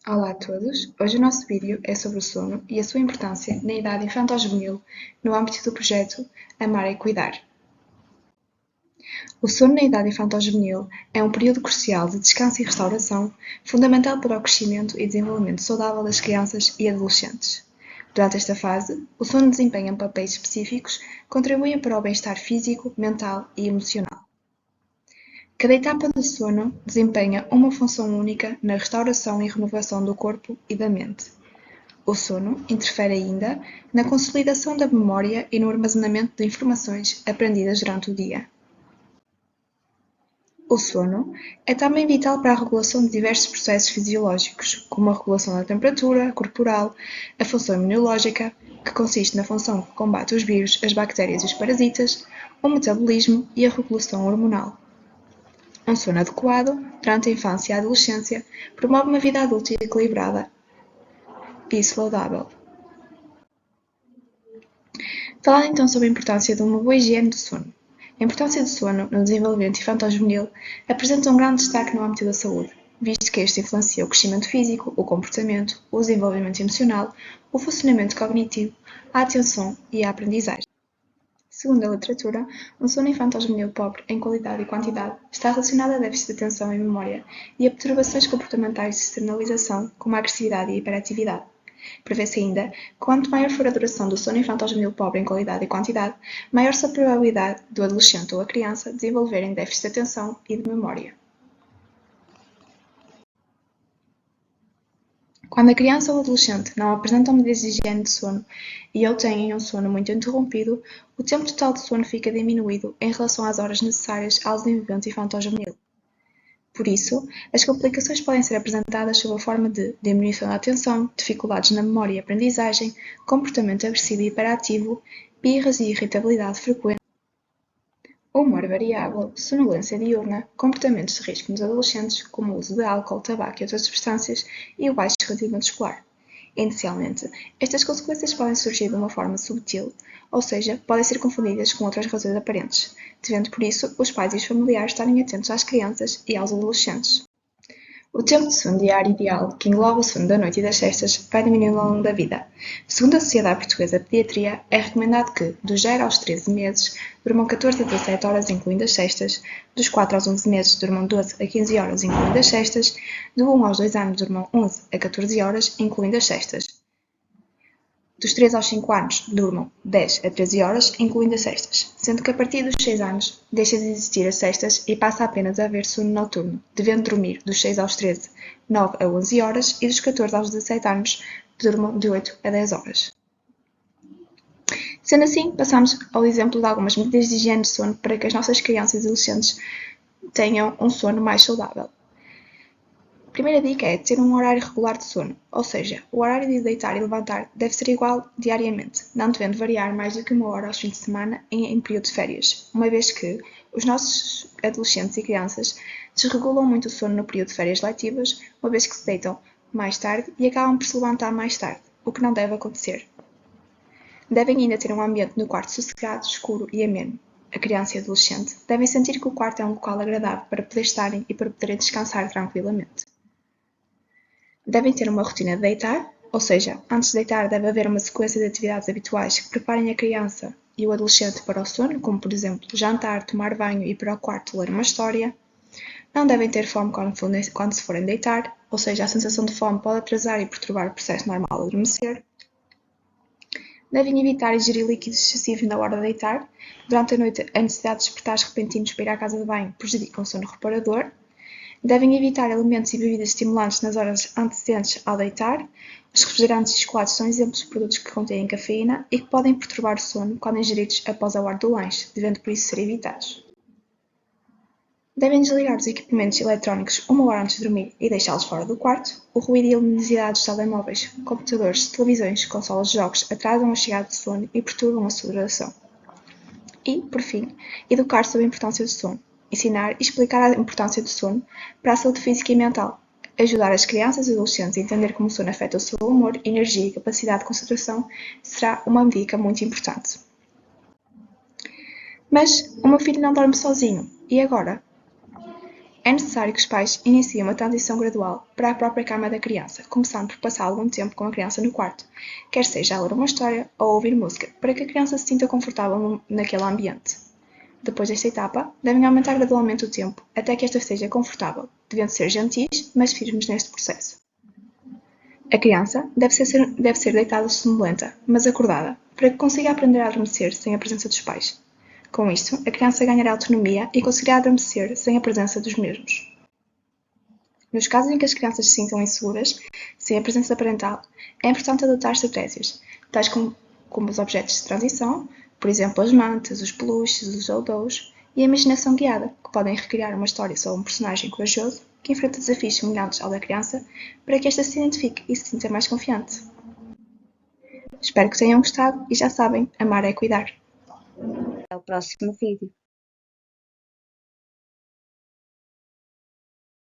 Olá a todos! Hoje o nosso vídeo é sobre o sono e a sua importância na idade infanto-juvenil no âmbito do projeto Amar e Cuidar. O sono na idade infanto-juvenil é um período crucial de descanso e restauração, fundamental para o crescimento e desenvolvimento saudável das crianças e adolescentes. Durante esta fase, o sono desempenha papéis específicos que contribuem para o bem-estar físico, mental e emocional. Cada etapa do sono desempenha uma função única na restauração e renovação do corpo e da mente. O sono interfere ainda na consolidação da memória e no armazenamento de informações aprendidas durante o dia. O sono é também vital para a regulação de diversos processos fisiológicos, como a regulação da temperatura corporal, a função imunológica, que consiste na função que combate os vírus, as bactérias e os parasitas, o metabolismo e a regulação hormonal. Um sono adequado, durante a infância e a adolescência, promove uma vida adulta equilibrada e saudável. Falando então sobre a importância de uma boa higiene do sono. A importância do sono no desenvolvimento infanto-juvenil apresenta um grande destaque no âmbito da saúde, visto que este influencia o crescimento físico, o comportamento, o desenvolvimento emocional, o funcionamento cognitivo, a atenção e a aprendizagem. Segundo a literatura, um sono infanto-juvenil pobre em qualidade e quantidade está relacionado a déficit de atenção e memória e a perturbações comportamentais de externalização, como a agressividade e a hiperatividade. Prevê-se ainda que quanto maior for a duração do sono infanto-juvenil pobre em qualidade e quantidade, maior será a probabilidade do adolescente ou a criança desenvolverem déficit de atenção e de memória. Quando a criança ou o adolescente não apresentam medidas de higiene de sono ou têm um sono muito interrompido, o tempo total de sono fica diminuído em relação às horas necessárias ao desenvolvimento infanto-juvenil. Por isso, as complicações podem ser apresentadas sob a forma de diminuição da atenção, dificuldades na memória e aprendizagem, comportamento agressivo e hiperativo, birras e irritabilidade frequente, humor variável, sonolência diurna, comportamentos de risco nos adolescentes, como o uso de álcool, tabaco e outras substâncias, e o baixo rendimento escolar. Inicialmente, estas consequências podem surgir de uma forma subtil, ou seja, podem ser confundidas com outras razões aparentes, devendo por isso os pais e os familiares estarem atentos às crianças e aos adolescentes. O tempo de sono diário ideal, que engloba o sono da noite e das cestas, vai diminuindo ao longo da vida. Segundo a Sociedade Portuguesa de Pediatria, é recomendado que, dos 0 aos 13 meses, durmam 14 a 17 horas, incluindo as cestas, dos 4 aos 11 meses, durmam 12 a 15 horas, incluindo as cestas, do 1 aos 2 anos, durmam 11 a 14 horas, incluindo as cestas. Dos 3 aos 5 anos, durmam 10 a 13 horas, incluindo as cestas, sendo que a partir dos 6 anos deixa de existir as cestas e passa apenas a haver sono noturno, devendo dormir dos 6 aos 13, 9 a 11 horas e dos 14 aos 17 anos, durmam de 8 a 10 horas. Sendo assim, passamos ao exemplo de algumas medidas de higiene de sono para que as nossas crianças e adolescentes tenham um sono mais saudável. A primeira dica é ter um horário regular de sono, ou seja, o horário de deitar e levantar deve ser igual diariamente, não devendo variar mais do que uma hora aos fins de semana em período de férias, uma vez que os nossos adolescentes e crianças desregulam muito o sono no período de férias letivas, uma vez que se deitam mais tarde e acabam por se levantar mais tarde, o que não deve acontecer. Devem ainda ter um ambiente no quarto sossegado, escuro e ameno. A criança e o adolescente devem sentir que o quarto é um local agradável para poder estarem e para poderem descansar tranquilamente. Devem ter uma rotina de deitar, ou seja, antes de deitar deve haver uma sequência de atividades habituais que preparem a criança e o adolescente para o sono, como por exemplo jantar, tomar banho e ir para o quarto ler uma história. Não devem ter fome quando se forem deitar, ou seja, a sensação de fome pode atrasar e perturbar o processo normal de adormecer. Devem evitar ingerir líquidos excessivos na hora de deitar. Durante a noite, a necessidade de despertares repentinos para ir à casa de banho prejudica o sono reparador. Devem evitar alimentos e bebidas estimulantes nas horas antecedentes ao deitar. Os refrigerantes e chocolates são exemplos de produtos que contêm cafeína e que podem perturbar o sono quando ingeridos após a hora do lanche, devendo por isso ser evitados. Devem desligar os equipamentos eletrónicos uma hora antes de dormir e deixá-los fora do quarto. O ruído e a luminosidade dos telemóveis, computadores, televisões, consolas de jogos atrasam a chegada de sono e perturbam a sua duração. E, por fim, educar sobre a importância do sono. Ensinar e explicar a importância do sono para a saúde física e mental. Ajudar as crianças e adolescentes a entender como o sono afeta o seu humor, energia e capacidade de concentração será uma dica muito importante. Mas o meu filho não dorme sozinho. E agora? É necessário que os pais iniciem uma transição gradual para a própria cama da criança, começando por passar algum tempo com a criança no quarto, quer seja a ler uma história ou ouvir música, para que a criança se sinta confortável naquele ambiente. Depois desta etapa, devem aumentar gradualmente o tempo até que esta seja confortável, devendo ser gentis, mas firmes neste processo. A criança deve ser deitada sonolenta, mas acordada, para que consiga aprender a adormecer sem a presença dos pais. Com isto, a criança ganhará autonomia e conseguirá adormecer sem a presença dos mesmos. Nos casos em que as crianças se sintam inseguras, sem a presença parental, é importante adotar estratégias, tais como os objetos de transição, por exemplo as mantas, os peluches, os doudous, e a imaginação guiada, que podem recriar uma história sobre um personagem corajoso que enfrenta desafios semelhantes ao da criança, para que esta se identifique e se sinta mais confiante. Espero que tenham gostado e já sabem, amar é cuidar. Até o próximo vídeo.